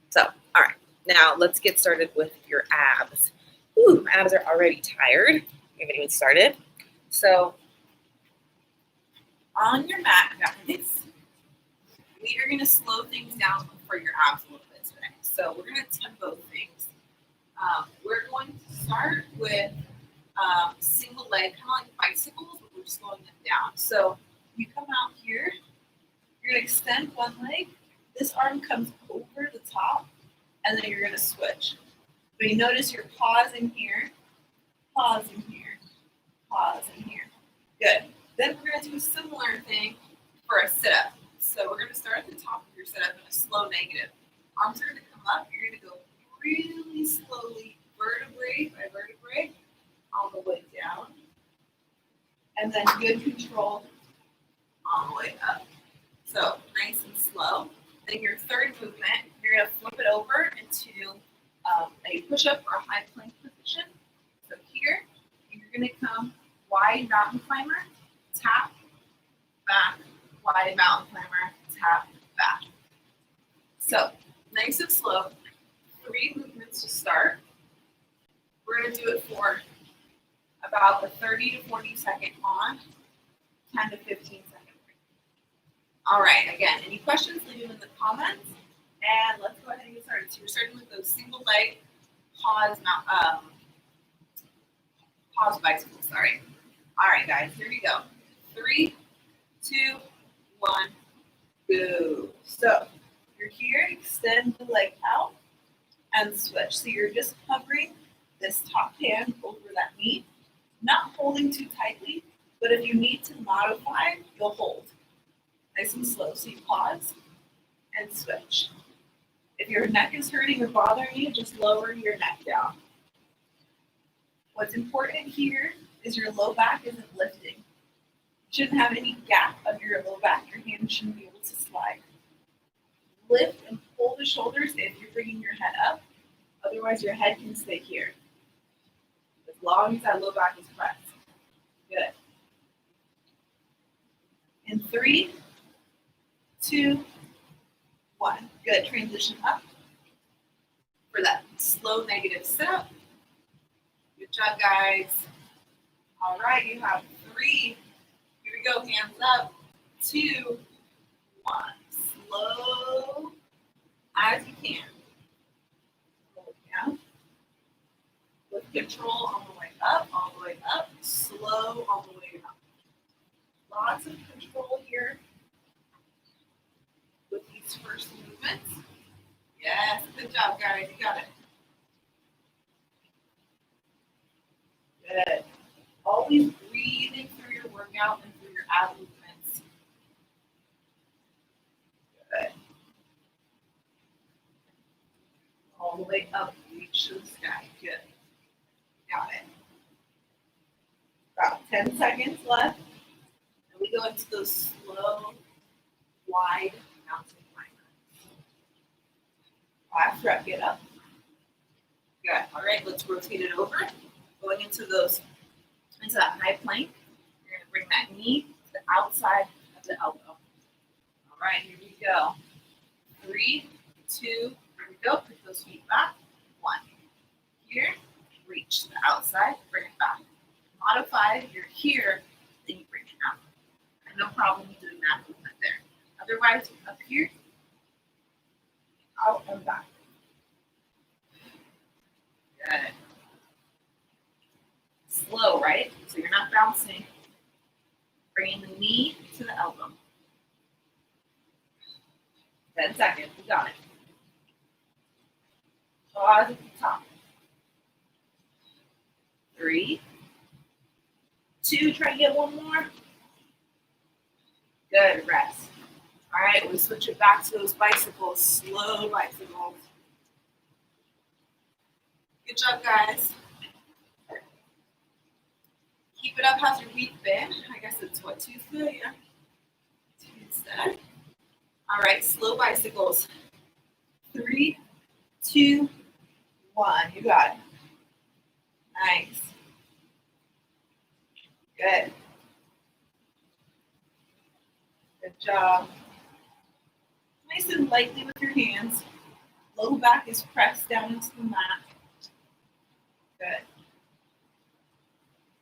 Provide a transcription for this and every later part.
So, all right, now let's get started with your abs. Ooh, my abs are already tired. We haven't even started. So, on your mat, guys, we are going to slow things down for your abs a little bit today. So, we're going to tempo things. We're going to start with single leg, kind of like bicycles, but we're slowing them down. So, you come out here, you're going to extend one leg. This arm comes over the top, and then you're going to switch. But you notice you're pausing here, pausing here, pausing here. Good. Then we're going to do a similar thing for a sit-up. So we're going to start at the top of your sit-up in a slow negative. Arms are going to come up. You're going to go really slowly, vertebrae by vertebrae, all the way down. And then good control all the way up. So nice and slow. Then your third movement, you're going to flip it over into a push-up or a high plank position. So here, you're going to come wide mountain climber, tap, back, wide mountain climber, tap, back. So nice and slow. 3 movements to start. We're going to do it for about a 30 to 40 second on, 10 to 15 second break. All right, again, any questions, leave them in the comments. And let's go ahead and get started. So we're starting with those single leg pause bicycles, sorry. All right, guys, here we go. 3, 2, 1, go. So you're here, extend the leg out and switch. So you're just hovering this top hand over that knee, not holding too tightly, but if you need to modify, you'll hold. Nice and slow. So you pause and switch. If your neck is hurting or bothering you, just lower your neck down. What's important here is your low back isn't lifting. You shouldn't have any gap under your low back. Your hands shouldn't be able to slide. Lift and pull the shoulders if you're bringing your head up. Otherwise, your head can stay here. As long as that low back is pressed. Good. In 3, 2, 1. Good. Transition up for that slow negative sit-up. Good job, guys. All right, you have 3. Here we go. Hands up. 2, 1. Slow as you can. Hold down. With control all the way up, all the way up. Slow all the way up. Lots of control here with these first movements. Yes, good job, guys. You got it. Good. Always breathing through your workout and through your ab movements. Good. All the way up, reach to the sky. Good. Got it. About 10 seconds left. And we go into those slow, wide mountain climbers. Last rep, get up. Good. All right, let's rotate it over. Going into that high plank. You're going to bring that knee to the outside of the elbow. All right, here we go. 3, 2, here we go. Put those feet back. 1. Here, reach to the outside, bring it back. Modify, if you're here, then you bring it out. And no problem doing that movement there. Otherwise, up here, out and back. Good. Slow, right? So you're not bouncing. Bringing the knee to the elbow. 10 seconds. You got it. Pause at the top. 3, 2. Try to get one more. Good. Rest. All right. We switch it back to those bicycles. Slow bicycles. Good job, guys. Keep it up. How's your week been? I guess it's what, Tuesday? Yeah. Tuesday. All right, slow bicycles. 3, 2, 1. You got it. Nice. Good. Good job. Nice and lightly with your hands. Low back is pressed down into the mat. Good.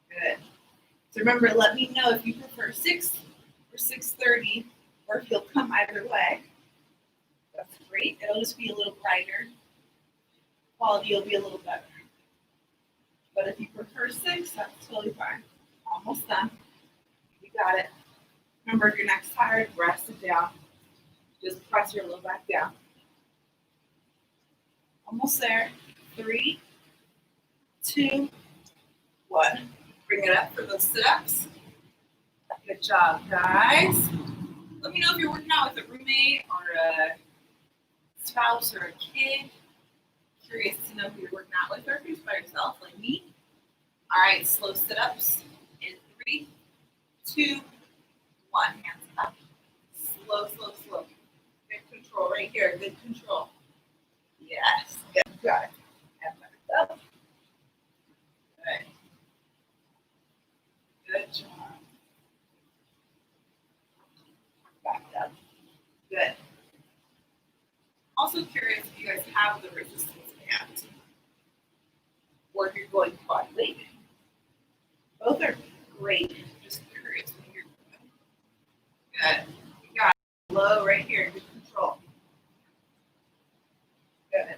Good. So remember, let me know if you prefer 6 or 6:30, or if you'll come either way. That's great. It'll just be a little brighter. Quality will be a little better. But if you prefer 6, that's totally fine. Almost done. You got it. Remember, if your neck's tired, rest it down. Just press your low back down. Almost there. 3, 2, 1. Bring it up for those sit-ups. Good job, guys. Let me know if you're working out with a roommate or a spouse or a kid. Curious to know who you're working out with, or if you're by yourself like me. All right, slow sit-ups in 3, 2, 1. Hands up. Slow, slow, slow. Good control right here. Good control. Yes. Good. Got it. And back up. Good. Good job. Back up. Good. Also curious if you guys have the resistance band, or if you're going quad weight. Both are great. Just curious what you're doing. Good. You got it. Low right here. Good control. Good.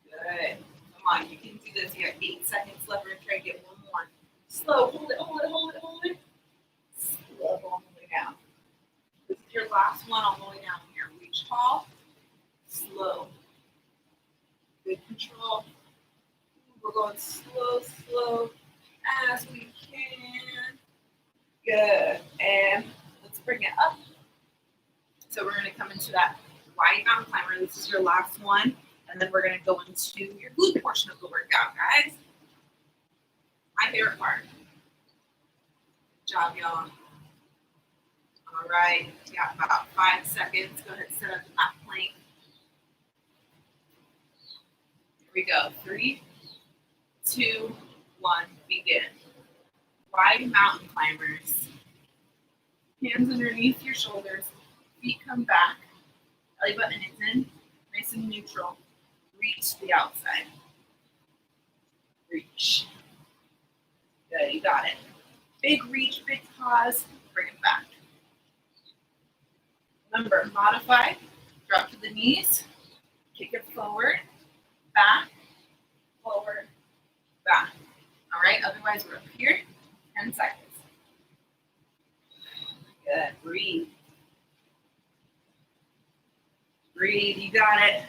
Good. Come on, you can do this. You got 8 seconds left. We're gonna try to get one more. Slow. Hold it. Hold it. Hold it. Hold it. Slow all the way down. This is your last one all the way down here. Reach tall. Slow. Good control. We're going slow, slow as we can. Good. And let's bring it up. So we're going to come into that wide mountain climber. This is your last one. And then we're going to go into your glute portion of the workout, guys. My favorite part. Good job, y'all. All right. You got about 5 seconds. Go ahead and set up that plank. Here we go. 3, 2, 1, begin. Wide mountain climbers. Hands underneath your shoulders. Feet come back. Belly button is in. Nice and neutral. Reach to the outside. Reach. Good, you got it. Big reach, big pause. Bring it back. Remember, modify. Drop to the knees. Kick it forward. Back. Forward. Back. All right, otherwise we're up here. 10 seconds. Good, breathe. Breathe, you got it.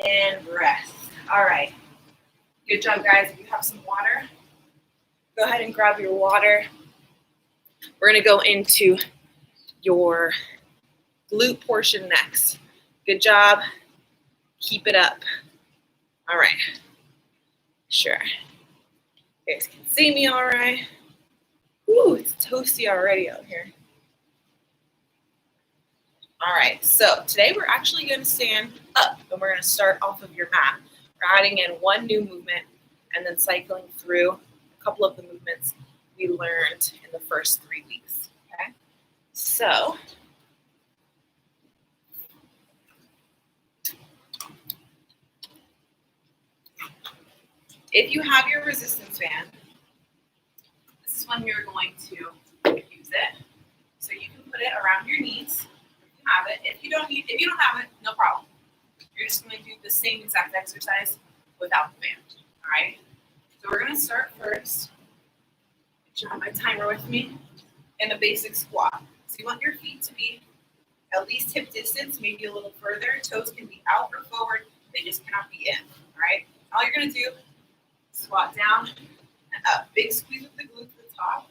And rest. All right. Good job, guys. If you have some water, go ahead and grab your water. We're going to go into your glute portion next. Good job. Keep it up. All right. Sure. You guys can see me all right. Ooh, it's toasty already out here. All right, so today we're actually going to stand up, and we're going to start off of your mat. We're adding in one new movement and then cycling through a couple of the movements we learned in the first 3 weeks, okay? So, if you have your resistance band, this is when you're going to use it. So you can put it around your knees. Have it. If you don't have it, no problem. You're just going to do the same exact exercise without the band. All right. So we're going to start first. You have my timer with me in a basic squat. So you want your feet to be at least hip distance, maybe a little further. Toes can be out or forward. They just cannot be in. All right. All you're going to do, squat down and up. Big squeeze with the glute to the top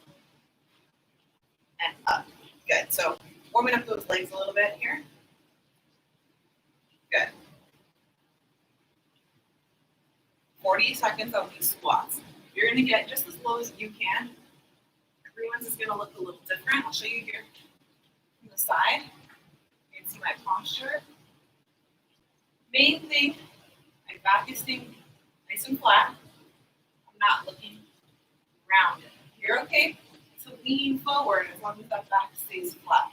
and up. Good. So warming up those legs a little bit here. Good. 40 seconds on these squats. You're going to get just as low as you can. Everyone's is going to look a little different. I'll show you here from the side. You can see my posture. Main thing, my back is staying nice and flat. I'm not looking rounded. You're okay to lean forward as long as that back stays flat.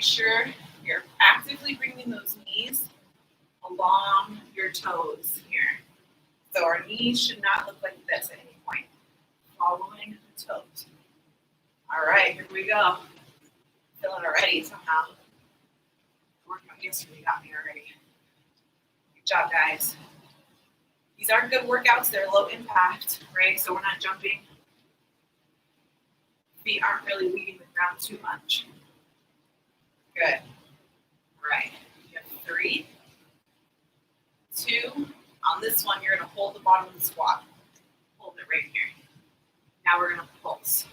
sure you're actively bringing those knees along your toes here. So our knees should not look like this at any point. Following the toes. All right, here we go. Feeling already somehow. Workout yesterday got me already. Good job, guys. These are good workouts. They're low impact, right? So we're not jumping. Feet aren't really leaving the ground too much. Good. All right. You have 3, 2. On this one, you're going to hold the bottom of the squat. Hold it right here. Now we're going to pulse.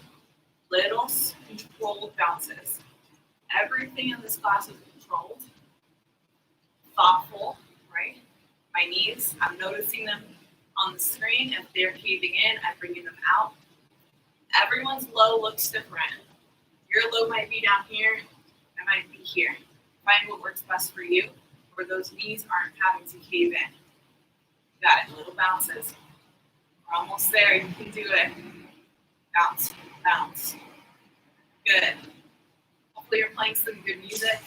Little controlled bounces. Everything in this class is controlled, thoughtful, right? My knees, I'm noticing them on the screen. If they're caving in, I'm bringing them out. Everyone's low looks different. Your low might be down here, it might be here. Find what works best for you, where those knees aren't having to cave in. Got it, little bounces. We're almost there, you can do it. Bounce, bounce. Good. Hopefully you're playing some good music. That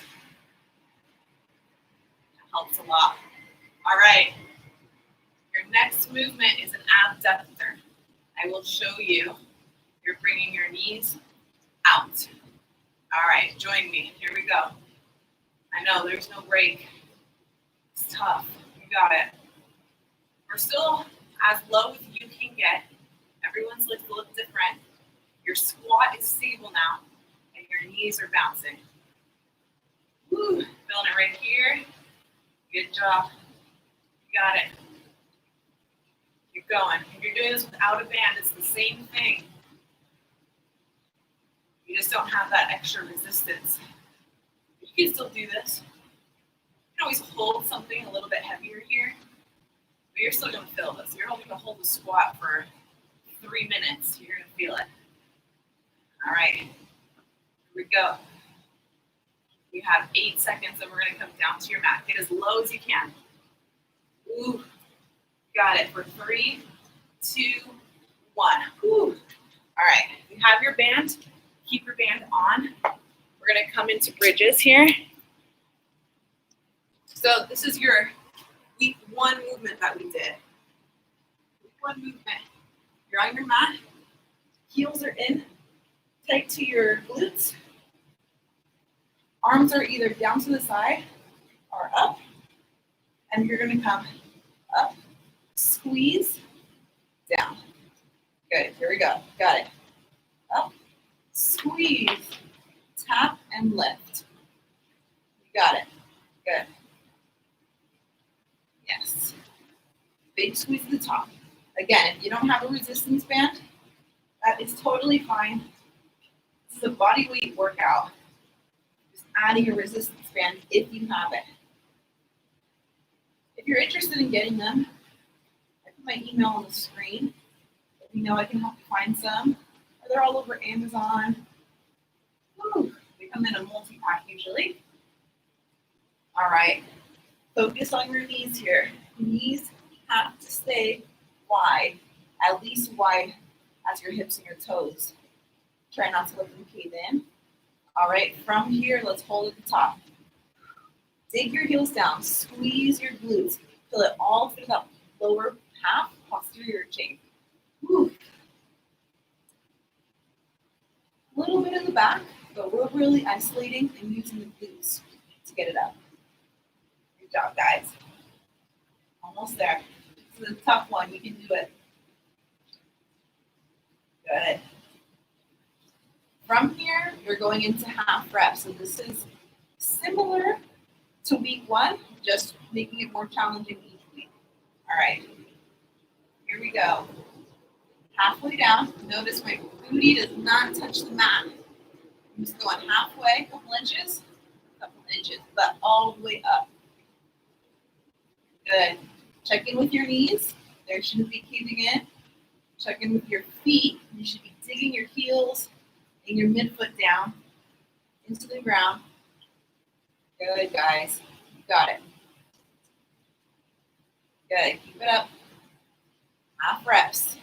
helps a lot. All right. Your next movement is an abductor. I will show you. You're bringing your knees out. All right, join me. Here we go. I know there's no break. It's tough. You got it. We're still as low as you can get. Everyone's looks a little different. Your squat is stable now, and your knees are bouncing. Woo, feeling it right here. Good job. You got it. Keep going. If you're doing this without a band, it's the same thing. You just don't have that extra resistance. You can still do this. You can always hold something a little bit heavier here, but you're still going to feel this. You're only going to hold the squat for 3 minutes. You're going to feel it. All right, here we go. You have 8 seconds, and we're going to come down to your mat. Get as low as you can. Ooh, got it. For 3, 2, 1. Ooh. All right, you have your band. Keep your band on. We're going to come into bridges here. So this is your week 1 movement that we did. Week 1 movement. You're on your mat. Heels are in, tight to your glutes. Arms are either down to the side or up. And you're going to come up, squeeze, down. Good. Here we go. Got it. Up, squeeze, tap, and lift. You got it. Good. Yes. Big squeeze at the top. Again, if you don't have a resistance band, that is totally fine. This is a body weight workout. Just adding a resistance band if you have it. If you're interested in getting them, I put my email on the screen. Let me know, I can help you find some. They're all over Amazon. Woo. They come in a multi-pack usually. All right. Focus on your knees here. Knees have to stay wide, at least wide as your hips and your toes. Try not to let them cave in. All right, from here, let's hold at the top. Dig your heels down, squeeze your glutes. Feel it all through that lower half, posterior chain. Woo. A little bit in the back, but we're really isolating and using the glutes to get it up. Good job, guys. Almost there. This is a tough one. You can do it. Good. From here, you're going into half reps. So this is similar to week 1, just making it more challenging each week. All right. Here we go. Halfway down. Notice my booty does not touch the mat. I'm just going halfway, couple inches, but all the way up. Good. Check in with your knees. There shouldn't be caving in. Check in with your feet. You should be digging your heels and your midfoot down into the ground. Good, guys. You got it. Good. Keep it up. Half reps.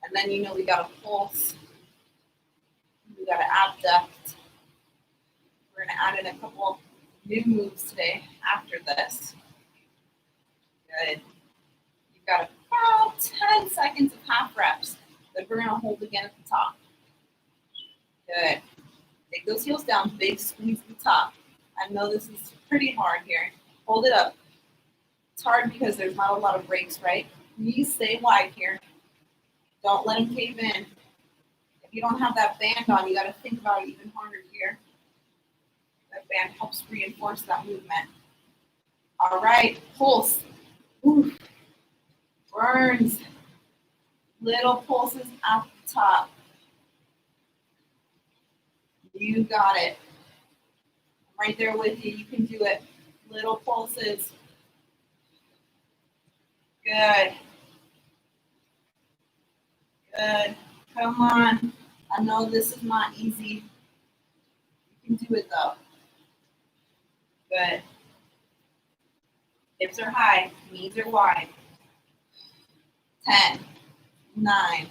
And then you know we got to pulse. We got to abduct. add in a couple new moves today after this. Good. You've got about 10 seconds of half reps that we're gonna hold again at the top. Good. Take those heels down, big squeeze at the top. I know this is pretty hard here. Hold it up. It's hard because there's not a lot of breaks, right? Knees stay wide here. Don't let them cave in. If you don't have that band on, you gotta think about it even harder here. That band helps reinforce that movement. All right, pulse. Ooh. Burns. Little pulses at the top. You got it. I'm right there with you. You can do it. Little pulses. Good. Good. Come on. I know this is not easy. You can do it though. Good. Hips are high. Knees are wide. 10, 9,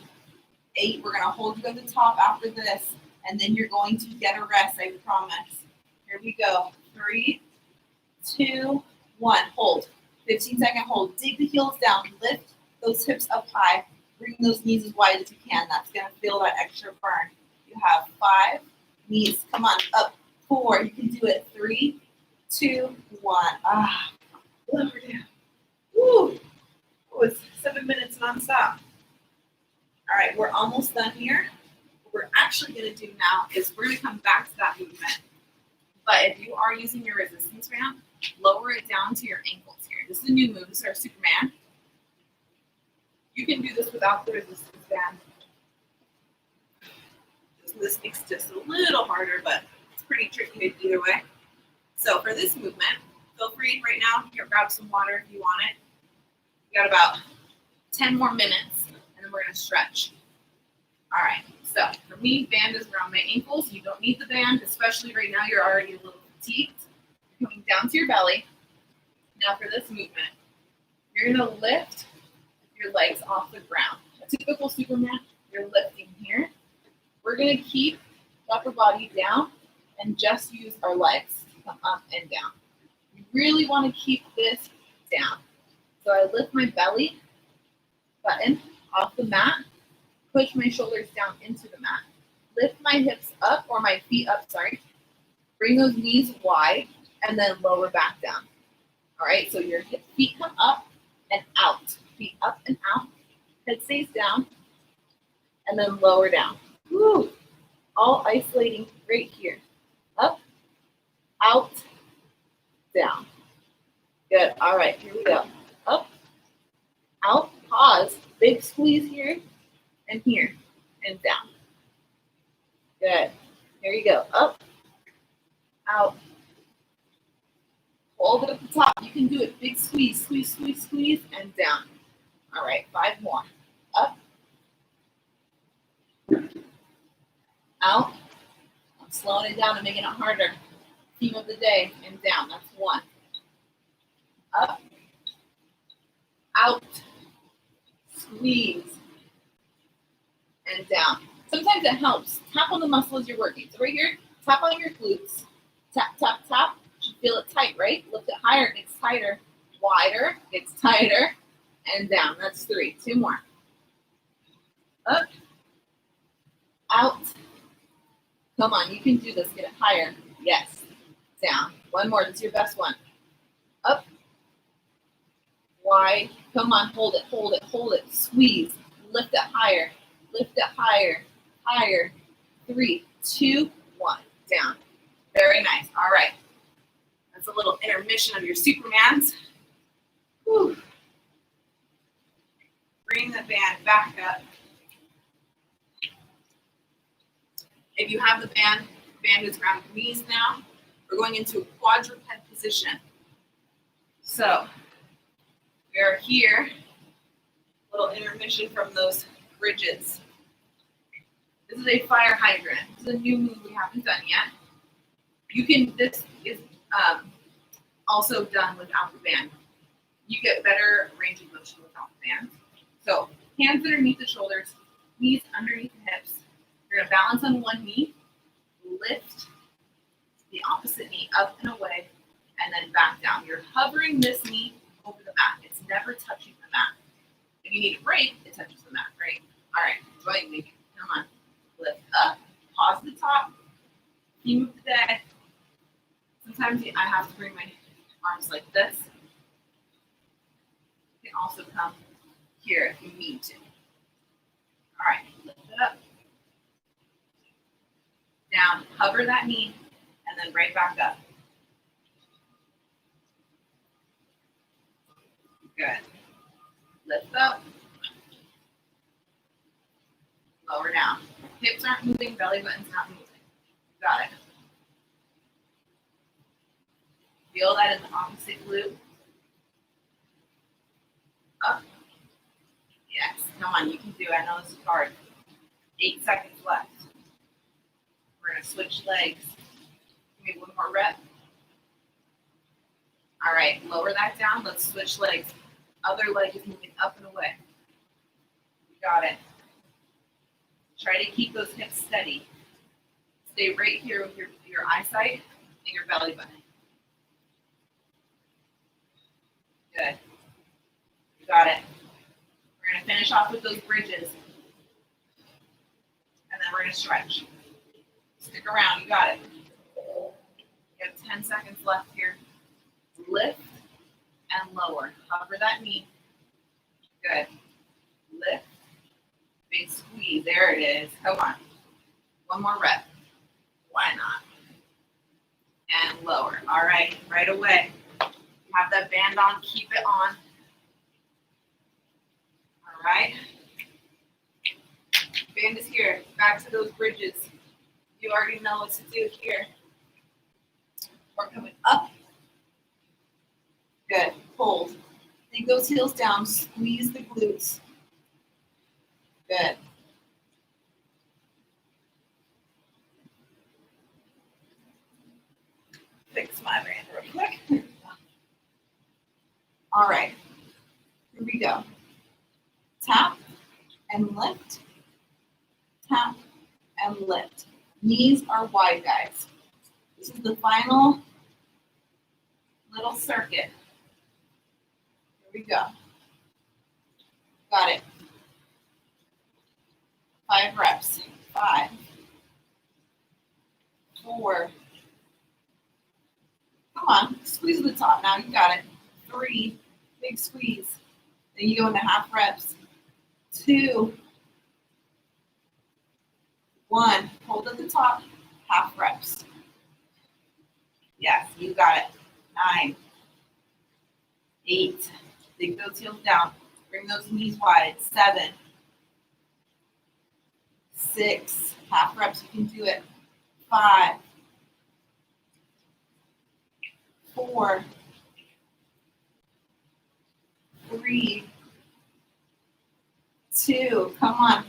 8. We're going to hold you at the top after this, and then you're going to get a rest, I promise. Here we go. 3, 2, 1. Hold. 15-second hold. Dig the heels down. Lift those hips up high. Bring those knees as wide as you can. That's going to feel that extra burn. You have 5. Knees. Come on. Up. 4. You can do it. 3, 2, 1. Lower down. Woo. Oh, it's 7 minutes nonstop. All right, we're almost done here. What we're actually going to do now is we're going to come back to that movement. But if you are using your resistance band, lower it down to your ankles here. This is a new move. This is our Superman. You can do this without the resistance band. This makes it just a little harder, but it's pretty tricky either way. So for this movement, feel free right now to grab some water if you want it. We got about 10 more minutes, and then we're going to stretch. All right, so for me, band is around my ankles. You don't need the band, especially right now. You're already a little fatigued. You're coming down to your belly. Now for this movement, you're going to lift your legs off the ground. A typical Superman, you're lifting here. We're going to keep the upper body down and just use our legs to come up and down. You really want to keep this down. So I lift my belly button off the mat, push my shoulders down into the mat, lift my hips up, or my feet up, sorry. Bring those knees wide, and then lower back down. All right, so your feet come up and out. Feet up and out, head stays down, and then lower down. Woo! All isolating right here. Up, out, down. Good, all right, here we go. Up, out, pause, big squeeze here, and here, and down. Good. Here you go. Up, out. Hold it at the top. You can do it. Big squeeze, squeeze, squeeze, squeeze, and down. All right, 5 more. Up, out. I'm slowing it down and making it harder. Theme of the day, and down. That's 1. Up, out, squeeze, and down. Sometimes it helps. Tap on the muscle as you're working. So right here, tap on your glutes. Tap, tap, tap. You should feel it tight, right? Lift it higher, it gets tighter. Wider, gets tighter, and down. That's 3. 2 more. Up, out. Come on, you can do this. Get it higher. Yes. Down. 1 more. This is your best one. Up, wide. Come on, hold it, hold it, hold it. Squeeze. Lift it higher. Lift it higher. Higher. 3, 2, 1. Down. Very nice. All right. That's a little intermission of your Supermans. Whew. Bring the band back up. If you have the band is around your knees now. We're going into a quadruped position. So we are here. Little intermission from those bridges. This is a fire hydrant. This is a new move we haven't done yet. This is also done without the band. You get better range of motion without the band. So hands underneath the shoulders, knees underneath the hips. You're gonna balance on one knee, lift the opposite knee up and away, and then back down. You're hovering this knee over the mat. It's never touching the mat. If you need a break, it touches the mat, right? All right, join me. Come on. Lift up, pause at the top. You move the dead. Sometimes I have to bring my arms like this. You can also come here if you need to. All right, lift it up. Down, hover that knee, and then right back up. Good. Lift up. Lower down. Hips aren't moving, belly button's not moving. You got it. Feel that in the opposite glute. Up. Yes, come on, you can do it. I know this is hard. 8 seconds left. We're gonna switch legs. Give me one more rep. All right, lower that down. Let's switch legs. Other leg is moving up and away. You got it. Try to keep those hips steady. Stay right here with your eyesight and your belly button. Good. You got it. We're going to finish off with those bridges. And then we're going to stretch. Stick around. You got it. You have 10 seconds left here. Lift and lower. Hover that knee. Good. Lift. Big squeeze. There it is. Come on. One more rep. Why not? And lower. All right. Right away. Have that band on. Keep it on. All right. Band is here. Back to those bridges. You already know what to do here. We're coming up. Good. Hold. Take those heels down. Squeeze the glutes. Good. Fix my band real quick. All right. Here we go. Tap and lift. Tap and lift. Knees are wide, guys. This is the final little circuit. Here we go. Got it. 5 reps. 5, 4. Come on, squeeze at the top now. You got it. 3, big squeeze. Then you go into half reps. 2, 1. Hold at the top. Half reps. Yes, you got it. 9, 8. Dig those heels down. Bring those knees wide. 7, 6, half reps, you can do it. 5, 4, 3, 2, come on.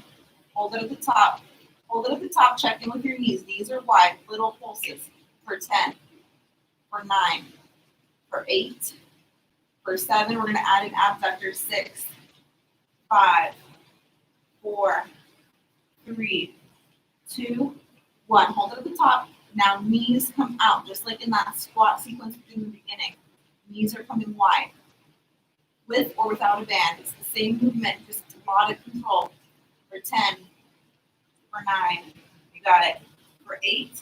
Hold it at the top. Hold it at the top, check in with your knees. Knees are wide, little pulses. For 10, for 9, for 8, for 7, we're gonna add an abductor. 6, 5, 4, 3, 2, 1. Hold it at the top. Now knees come out, just like in that squat sequence we did in the beginning. Knees are coming wide. With or without a band. It's the same movement, just a lot of control. For 10, for 9, you got it. For 8,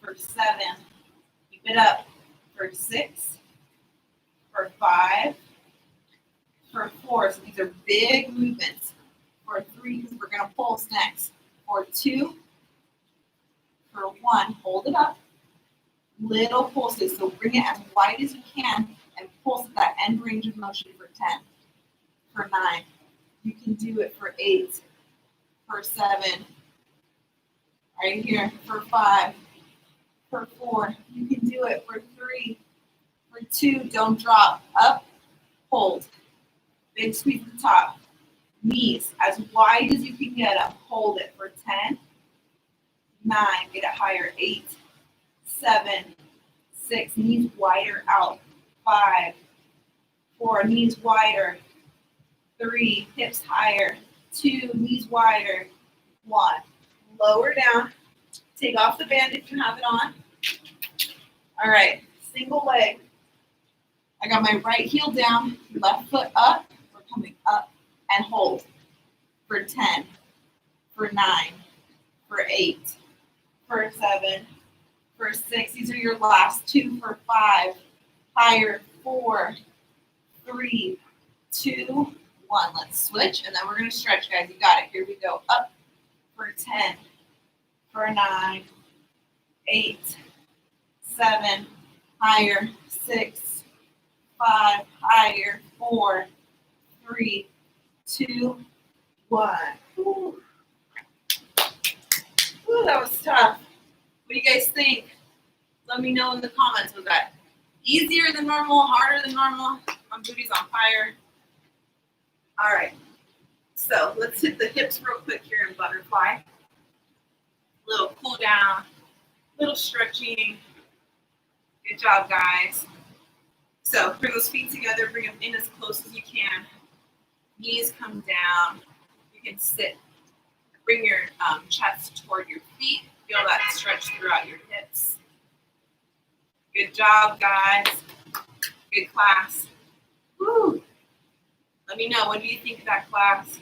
for 7, keep it up. For 6, for 5, for 4. So these are big movements. For 3, because we're going to pulse next. For 2, for 1, hold it up. Little pulses, so bring it as wide as you can and pulse at that end range of motion. For 10, for 9, you can do it. For 8, for 7, right here. For 5, for 4, you can do it. For 3, for 2, don't drop. Up, hold. Big squeeze at the top. Knees as wide as you can get them. Hold it. For 10, 9, get it higher. 8, 7, 6, knees wider out. 5, 4, knees wider. 3, hips higher. 2, knees wider. 1, lower down. Take off the band if you have it on. All right, single leg. I got my right heel down, left foot up. We're coming up and hold for 10, for 9, for 8, for 7, for 6. These are your last 2 for 5. Higher, 4, 3, 2, 1. Let's switch, and then we're going to stretch, guys. You got it. Here we go. Up for 10, for 9, 8, 7, higher, 6, 5, higher, 4, 3, 2, 1. Ooh. Ooh, that was tough. What do you guys think? Let me know in the comments. Was that easier than normal, harder than normal? My booty's on fire. All right. So let's hit the hips real quick here in butterfly. Little cool down, little stretching. Good job, guys. So bring those feet together, bring them in as close as you can. Knees come down. You can sit. Bring your chest toward your feet. Feel that stretch throughout your hips. Good job, guys. Good class. Woo. Let me know, what do you think of that class?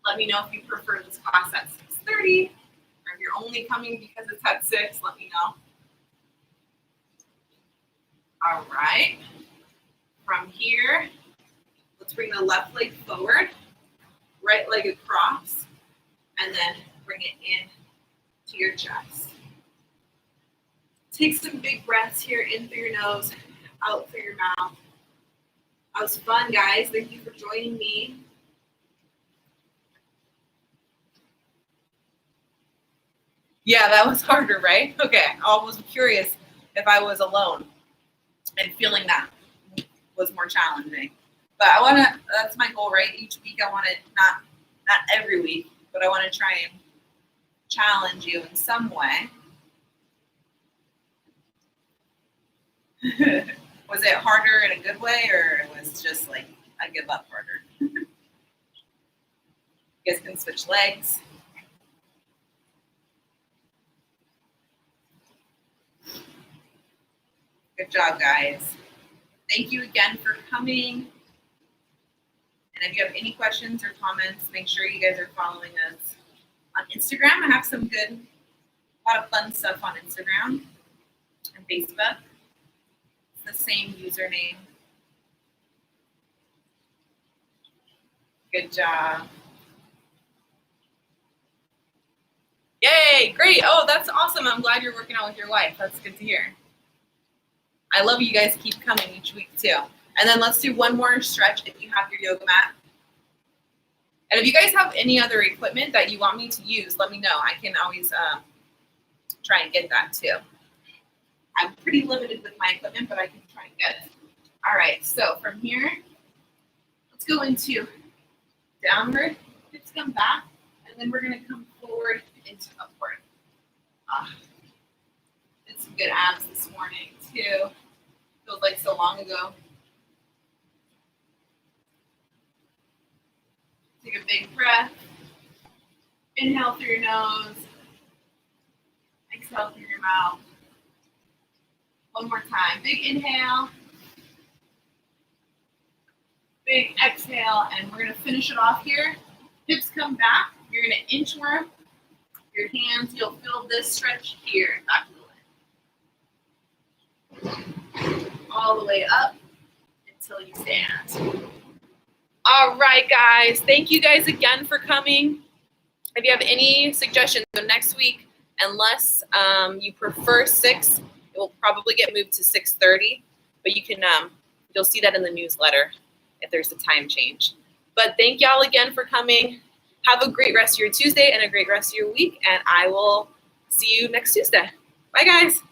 Let me know if you prefer this class at 6:30, or if you're only coming because it's at 6, let me know. All right. From here, let's bring the left leg forward, right leg across, and then bring it in to your chest. Take some big breaths here, in through your nose, out through your mouth. That was fun, guys. Thank you for joining me. Yeah, that was harder, right? Okay, I was curious if I was alone and feeling that was more challenging. But I want to, that's my goal, right? Each week I want to, not every week, but I want to try and challenge you in some way. Was it harder in a good way, or it was just like I give up harder? You guys can switch legs. Good job, guys. Thank you again for coming. And if you have any questions or comments, make sure you guys are following us on Instagram. I have some good, a lot of fun stuff on Instagram and Facebook. It's the same username. Good job. Yay, great. Oh, that's awesome. I'm glad you're working out with your wife. That's good to hear. I love you guys keep coming each week too. And then let's do one more stretch if you have your yoga mat. And if you guys have any other equipment that you want me to use, let me know. I can always try and get that too. I'm pretty limited with my equipment, but I can try and get it. All right, so from here, let's go into downward. Hips come back, and then we're gonna come forward into upward. Did some good abs this morning too. Feels like so long ago. Take a big breath. Inhale through your nose. Exhale through your mouth. One more time. Big inhale. Big exhale. And we're going to finish it off here. Hips come back. You're going to inchworm your hands. You'll feel this stretch here. Back to the leg. All the way up until you stand. All right, guys. Thank you guys again for coming. If you have any suggestions, so next week, unless you prefer 6, it will probably get moved to 6:30. But you can, you'll see that in the newsletter if there's a time change. But thank y'all again for coming. Have a great rest of your Tuesday and a great rest of your week. And I will see you next Tuesday. Bye, guys.